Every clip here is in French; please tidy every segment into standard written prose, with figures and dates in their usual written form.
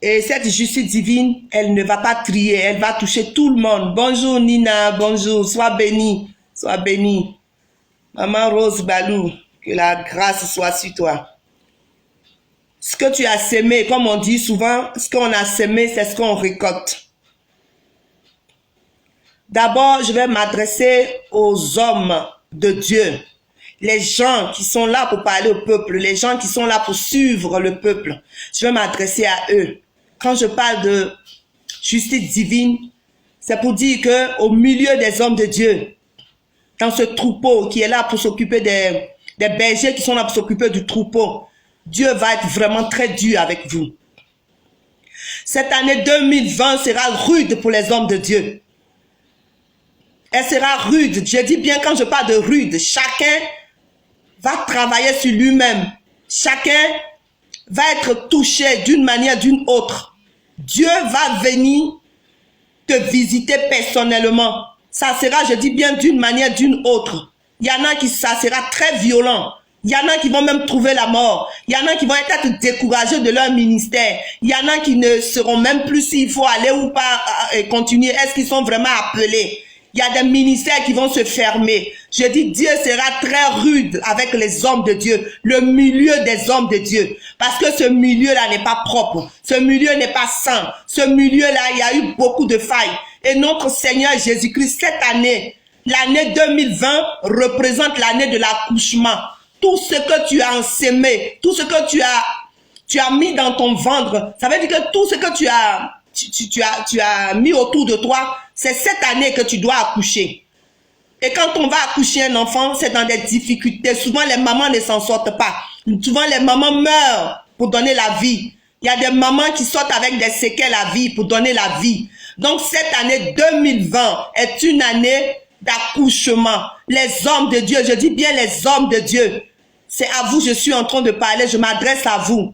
Et cette justice divine, elle ne va pas trier, elle va toucher tout le monde. Bonjour Nina, bonjour, sois bénie, sois bénie. Maman Rose Balou, que la grâce soit sur toi. Ce que tu as sémé, comme on dit souvent, ce qu'on a sémé, c'est ce qu'on récolte. D'abord, je vais m'adresser aux hommes de Dieu. Les gens qui sont là pour parler au peuple, les gens qui sont là pour suivre le peuple. Je vais m'adresser à eux. Quand je parle de justice divine, c'est pour dire que au milieu des hommes de Dieu, dans ce troupeau qui est là pour s'occuper des bergers qui sont là pour s'occuper du troupeau, Dieu va être vraiment très dur avec vous. Cette année 2020 sera rude pour les hommes de Dieu. Elle sera rude. Je dis bien quand je parle de rude, chacun va travailler sur lui-même. Chacun va être touché d'une manière ou d'une autre. Dieu va venir te visiter personnellement. Ça sera, je dis bien, d'une manière ou d'une autre. Il y en a qui, ça sera très violent. Il y en a qui vont même trouver la mort. Il y en a qui vont être découragés de leur ministère. Il y en a qui ne sauront même plus s'il faut aller ou pas continuer. Est-ce qu'ils sont vraiment appelés? Il y a des ministères qui vont se fermer. Je dis, Dieu sera très rude avec les hommes de Dieu, le milieu des hommes de Dieu. Parce que ce milieu-là n'est pas propre. Ce milieu n'est pas saint. Ce milieu-là, il y a eu beaucoup de failles. Et notre Seigneur Jésus-Christ, cette année, l'année 2020 représente l'année de l'accouchement. Tout ce que tu as ensémé, tout ce que tu as mis dans ton ventre, ça veut dire que tout ce que tu as mis autour de toi, c'est cette année que tu dois accoucher. Et quand on va accoucher un enfant, c'est dans des difficultés. Souvent, les mamans ne s'en sortent pas. Souvent, les mamans meurent pour donner la vie. Il y a des mamans qui sortent avec des séquelles à vie pour donner la vie. Donc, cette année 2020 est une année d'accouchement. Les hommes de Dieu, je dis bien les hommes de Dieu. C'est à vous, je suis en train de parler, je m'adresse à vous.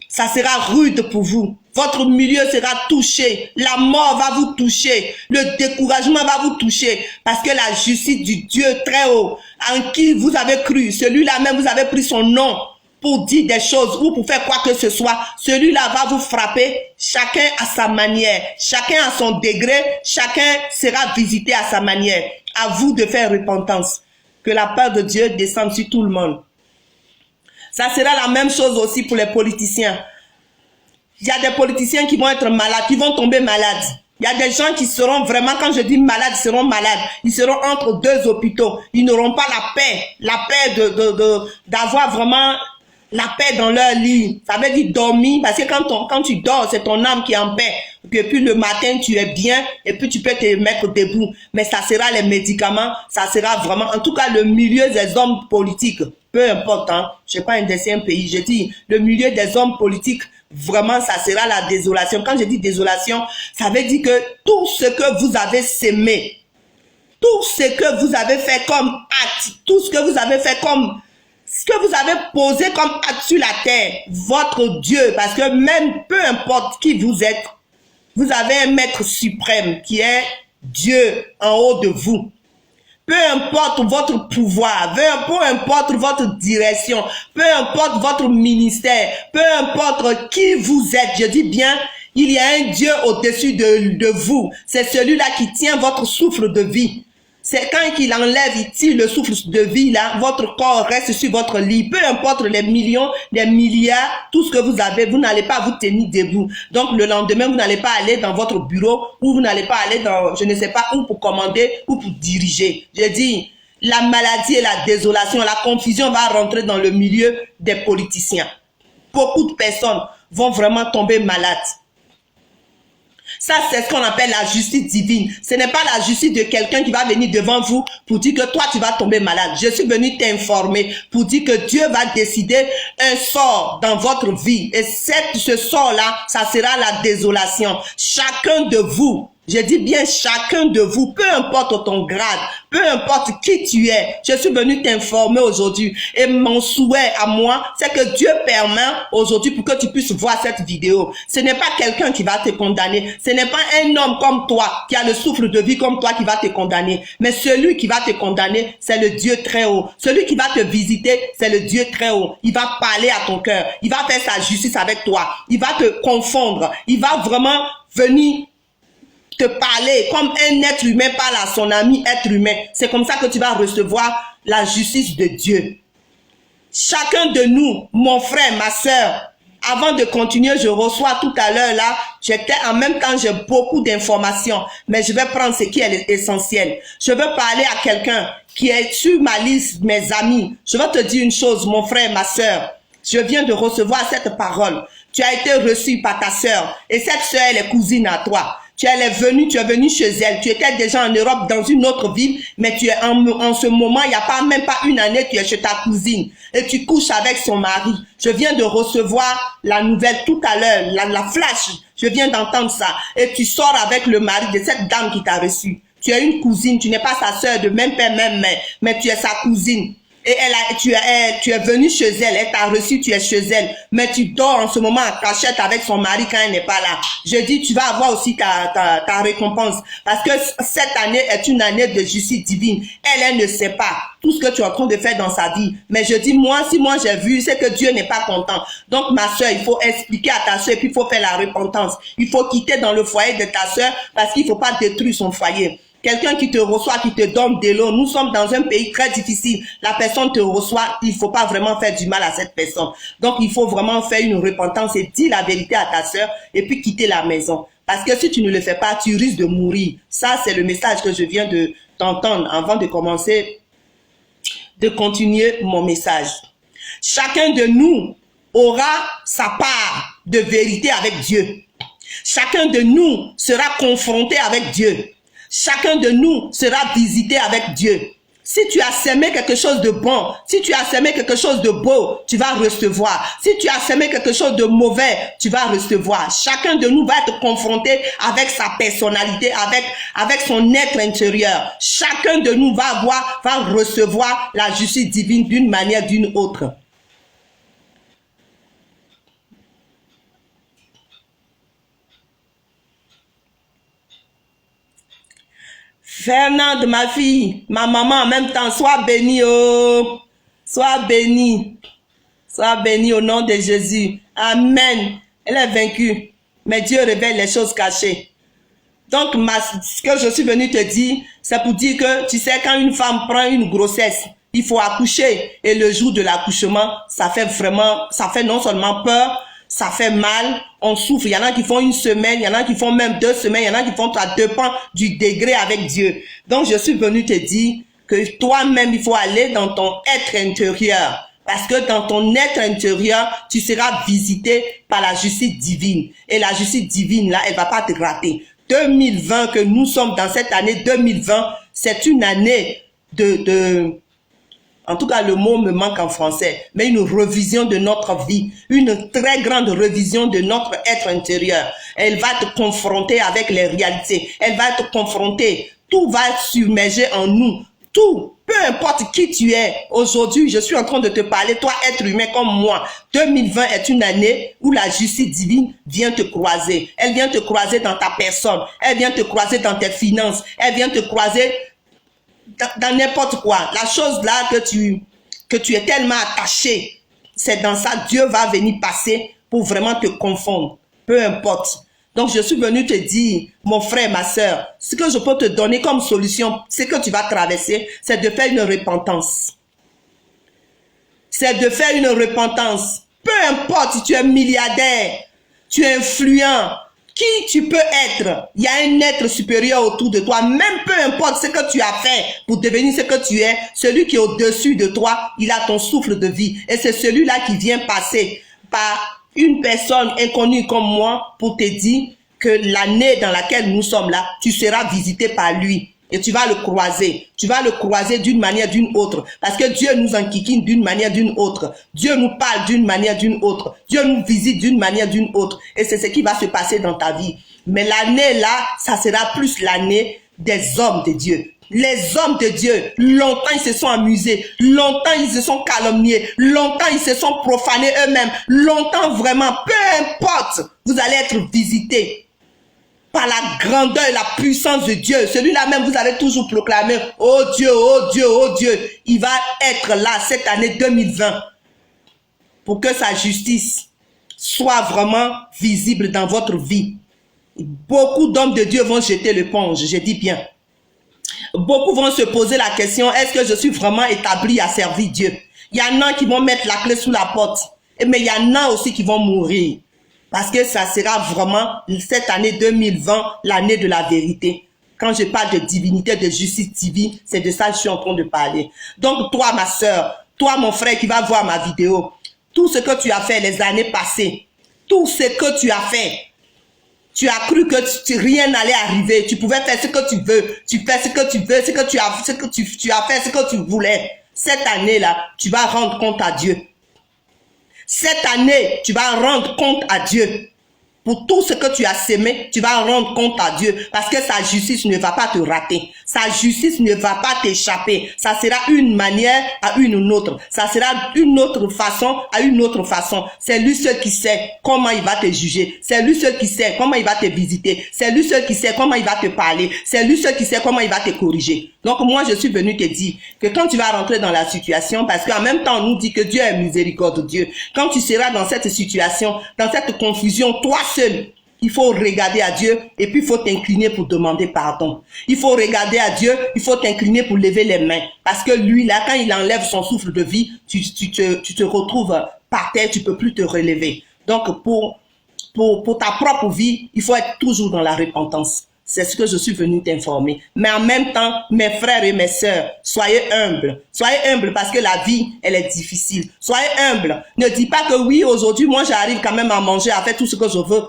Ça sera rude pour vous. Votre milieu sera touché. La mort va vous toucher. Le découragement va vous toucher. Parce que la justice du Dieu très haut, en qui vous avez cru, celui-là même, vous avez pris son nom pour dire des choses ou pour faire quoi que ce soit. Celui-là va vous frapper. Chacun à sa manière. Chacun à son degré. Chacun sera visité à sa manière. À vous de faire repentance. Que la peur de Dieu descende sur tout le monde. Ça sera la même chose aussi pour les politiciens. Il y a des politiciens qui vont être malades, qui vont tomber malades. Il y a des gens qui seront vraiment, quand je dis malades, ils seront malades. Ils seront entre deux hôpitaux. Ils n'auront pas la paix d'avoir vraiment la paix dans leur lit. Ça veut dire dormir, parce que quand tu dors, c'est ton âme qui est en paix. Et puis le matin, tu es bien, et puis tu peux te mettre debout. Mais ça sera les médicaments, ça sera vraiment, en tout cas, le milieu des hommes politiques. Peu importe, hein, je sais pas un dessin pays, je dis, le milieu des hommes politiques, vraiment, ça sera la désolation. Quand je dis désolation, ça veut dire que tout ce que vous avez sémé, tout ce que vous avez fait comme acte, tout ce que vous avez fait comme, ce que vous avez posé comme acte sur la terre, votre Dieu, parce que même peu importe qui vous êtes, vous avez un maître suprême qui est Dieu en haut de vous. Peu importe votre pouvoir, peu importe votre direction, peu importe votre ministère, peu importe qui vous êtes, je dis bien, il y a un Dieu au-dessus de vous. C'est celui-là qui tient votre souffle de vie. C'est quand il enlève, il tire le souffle de vie là, votre corps reste sur votre lit. Peu importe les millions, les milliards, tout ce que vous avez, vous n'allez pas vous tenir debout. Donc le lendemain, vous n'allez pas aller dans votre bureau ou vous n'allez pas aller dans, je ne sais pas où pour commander ou pour diriger. Je dis, la maladie et la désolation, la confusion va rentrer dans le milieu des politiciens. Beaucoup de personnes vont vraiment tomber malades. Ça, c'est ce qu'on appelle la justice divine. Ce n'est pas la justice de quelqu'un qui va venir devant vous pour dire que toi, tu vas tomber malade. Je suis venu t'informer pour dire que Dieu va décider un sort dans votre vie. Et ce sort-là, ça sera la désolation. Chacun de vous Je dis bien chacun de vous, peu importe ton grade, peu importe qui tu es, je suis venu t'informer aujourd'hui. Et mon souhait à moi, c'est que Dieu permet aujourd'hui pour que tu puisses voir cette vidéo. Ce n'est pas quelqu'un qui va te condamner. Ce n'est pas un homme comme toi, qui a le souffle de vie comme toi qui va te condamner. Mais celui qui va te condamner, c'est le Dieu très haut. Celui qui va te visiter, c'est le Dieu très haut. Il va parler à ton cœur. Il va faire sa justice avec toi. Il va te confondre. Il va vraiment venir te parler comme un être humain parle à son ami être humain. C'est comme ça que tu vas recevoir la justice de Dieu. Chacun de nous, mon frère, ma soeur, avant de continuer, je reçois tout à l'heure là, j'étais en même temps, j'ai beaucoup d'informations, mais je vais prendre ce qui est essentiel. Je veux parler à quelqu'un qui est sur ma liste, mes amis. Je vais te dire une chose, mon frère, ma soeur. Je viens de recevoir cette parole. Tu as été reçu par ta soeur et cette soeur, elle est cousine à toi. Tu es venu chez elle. Tu étais déjà en Europe, dans une autre ville, mais tu es en ce moment, il n'y a même pas une année, tu es chez ta cousine et tu couches avec son mari. Je viens de recevoir la nouvelle tout à l'heure, la flash. Je viens d'entendre ça. Et tu sors avec le mari de cette dame qui t'a reçu. Tu es une cousine, tu n'es pas sa soeur de même père, même mère, mais tu es sa cousine. Et tu es venu chez elle, elle t'a reçu, tu es chez elle, mais tu dors en ce moment en cachette avec son mari quand elle n'est pas là. Je dis, tu vas avoir aussi ta récompense, parce que cette année est une année de justice divine. Elle ne sait pas tout ce que tu es en train de faire dans sa vie. Mais je dis, si moi j'ai vu, c'est que Dieu n'est pas content. Donc ma soeur, il faut expliquer à ta soeur, puis il faut faire la repentance. Il faut quitter dans le foyer de ta soeur, parce qu'il ne faut pas détruire son foyer. Quelqu'un qui te reçoit, qui te donne de l'eau. Nous sommes dans un pays très difficile. La personne te reçoit, il faut pas vraiment faire du mal à cette personne. Donc, il faut vraiment faire une repentance et dire la vérité à ta soeur et puis quitter la maison. Parce que si tu ne le fais pas, tu risques de mourir. Ça, c'est le message que je viens de t'entendre avant de continuer mon message. Chacun de nous aura sa part de vérité avec Dieu. Chacun de nous sera confronté avec Dieu. Chacun de nous sera visité avec Dieu. Si tu as semé quelque chose de bon, si tu as semé quelque chose de beau, tu vas recevoir. Si tu as semé quelque chose de mauvais, tu vas recevoir. Chacun de nous va être confronté avec sa personnalité, avec son être intérieur. Chacun de nous va recevoir la justice divine d'une manière ou d'une autre. Fernande, ma fille, ma maman en même temps, sois bénie, oh. Sois bénie. Sois bénie au nom de Jésus. Amen. Elle est vaincue. Mais Dieu révèle les choses cachées. Donc, ce que je suis venue te dire, c'est pour dire que, tu sais, quand une femme prend une grossesse, il faut accoucher. Et le jour de l'accouchement, ça fait non seulement peur, ça fait mal, on souffre. Il y en a qui font une semaine, il y en a qui font même 2 semaines, il y en a qui font, ça dépend du degré avec Dieu. Donc, je suis venue te dire que toi-même, il faut aller dans ton être intérieur. Parce que dans ton être intérieur, tu seras visité par la justice divine. Et la justice divine, là, elle va pas te rater. 2020, que nous sommes dans cette année 2020, c'est une année en tout cas, le mot me manque en français, mais une revision de notre vie, une très grande revision de notre être intérieur. Elle va te confronter avec les réalités. Elle va te confronter. Tout va submerger en nous. Tout, peu importe qui tu es. Aujourd'hui, je suis en train de te parler, toi, être humain comme moi. 2020 est une année où la justice divine vient te croiser. Elle vient te croiser dans ta personne. Elle vient te croiser dans tes finances. Elle vient te croiser dans n'importe quoi. La chose là que tu es tellement attaché, c'est dans ça Dieu va venir passer pour vraiment te confondre. Peu importe. Donc je suis venu te dire, mon frère, ma soeur, ce que je peux te donner comme solution, ce que tu vas traverser, c'est de faire une repentance. C'est de faire une repentance. Peu importe si tu es milliardaire, tu es influent, qui tu peux être, il y a un être supérieur autour de toi, même peu importe ce que tu as fait pour devenir ce que tu es, celui qui est au-dessus de toi, il a ton souffle de vie. Et c'est celui-là qui vient passer par une personne inconnue comme moi pour te dire que l'année dans laquelle nous sommes là, tu seras visité par lui. Et tu vas le croiser. Tu vas le croiser d'une manière ou d'une autre. Parce que Dieu nous enquiquine d'une manière ou d'une autre. Dieu nous parle d'une manière ou d'une autre. Dieu nous visite d'une manière ou d'une autre. Et c'est ce qui va se passer dans ta vie. Mais l'année là, ça sera plus l'année des hommes de Dieu. Les hommes de Dieu, longtemps ils se sont amusés, longtemps ils se sont calomniés, longtemps ils se sont profanés eux-mêmes, longtemps vraiment, peu importe, vous allez être visités par la grandeur et la puissance de Dieu. Celui-là même, vous avez toujours proclamé, oh Dieu, oh Dieu, oh Dieu. Il va être là cette année 2020 pour que sa justice soit vraiment visible dans votre vie. Beaucoup d'hommes de Dieu vont jeter l'éponge, je dis bien. Beaucoup vont se poser la question, est-ce que je suis vraiment établi à servir Dieu? Il y en a qui vont mettre la clé sous la porte, mais il y en a aussi qui vont mourir. Parce que ça sera vraiment cette année 2020, l'année de la vérité. Quand je parle de divinité, de justice divine, c'est de ça que je suis en train de parler. Donc toi, ma soeur, toi, mon frère qui va voir ma vidéo, tout ce que tu as fait les années passées, tout ce que tu as fait, tu as cru que rien n'allait arriver, tu pouvais faire ce que tu veux, tu fais ce que tu veux, tu as fait ce que tu voulais. Cette année-là, tu vas rendre compte à Dieu. Cette année, tu vas rendre compte à Dieu. Pour tout ce que tu as sémé, tu vas rendre compte à Dieu. Parce que sa justice ne va pas te rater. Sa justice ne va pas t'échapper. Ça sera une manière à une autre. Ça sera une autre façon à une autre façon. C'est lui seul qui sait comment il va te juger. C'est lui seul qui sait comment il va te visiter. C'est lui seul qui sait comment il va te parler. C'est lui seul qui sait comment il va te corriger. Donc moi, je suis venu te dire que quand tu vas rentrer dans la situation, parce qu'en même temps, on nous dit que Dieu est miséricordieux. Quand tu seras dans cette situation, dans cette confusion, toi seul, il faut regarder à Dieu et puis il faut t'incliner pour demander pardon. Il faut regarder à Dieu, il faut t'incliner pour lever les mains. Parce que lui, là, quand il enlève son souffle de vie, tu te retrouves par terre, tu peux plus te relever. Donc, pour ta propre vie, il faut être toujours dans la repentance. C'est ce que je suis venu t'informer. Mais en même temps, mes frères et mes sœurs, soyez humbles. Soyez humbles parce que la vie, elle est difficile. Soyez humbles. Ne dis pas que oui, aujourd'hui, moi, j'arrive quand même à manger, à faire tout ce que je veux.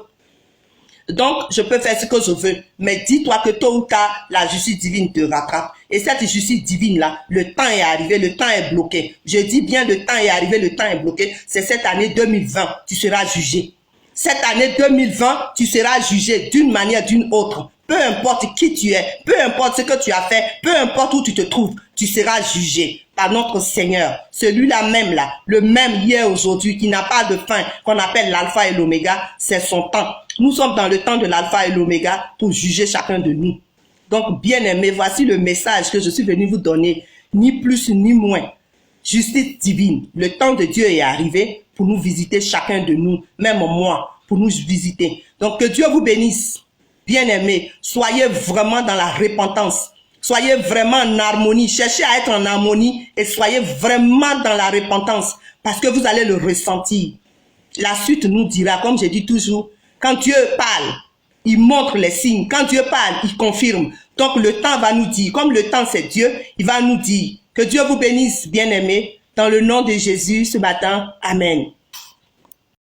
Donc, je peux faire ce que je veux. Mais dis-toi que tôt ou tard, la justice divine te rattrape. Et cette justice divine-là, le temps est arrivé, le temps est bloqué. Je dis bien le temps est arrivé, le temps est bloqué. C'est cette année 2020, tu seras jugé. Cette année 2020, tu seras jugé d'une manière ou d'une autre. Peu importe qui tu es, peu importe ce que tu as fait, peu importe où tu te trouves, tu seras jugé par notre Seigneur. Celui-là même là, le même hier, aujourd'hui, qui n'a pas de fin, qu'on appelle l'alpha et l'oméga, c'est son temps. Nous sommes dans le temps de l'alpha et l'oméga pour juger chacun de nous. Donc, bien-aimés, voici le message que je suis venu vous donner, ni plus ni moins. Justice divine, le temps de Dieu est arrivé pour nous visiter chacun de nous, même moi, pour nous visiter. Donc, que Dieu vous bénisse. Bien-aimés, soyez vraiment dans la repentance. Soyez vraiment en harmonie. Cherchez à être en harmonie et soyez vraiment dans la repentance parce que vous allez le ressentir. La suite nous dira, comme je dis toujours, quand Dieu parle, il montre les signes. Quand Dieu parle, il confirme. Donc le temps va nous dire, comme le temps c'est Dieu, il va nous dire que Dieu vous bénisse, bien-aimés, dans le nom de Jésus ce matin. Amen.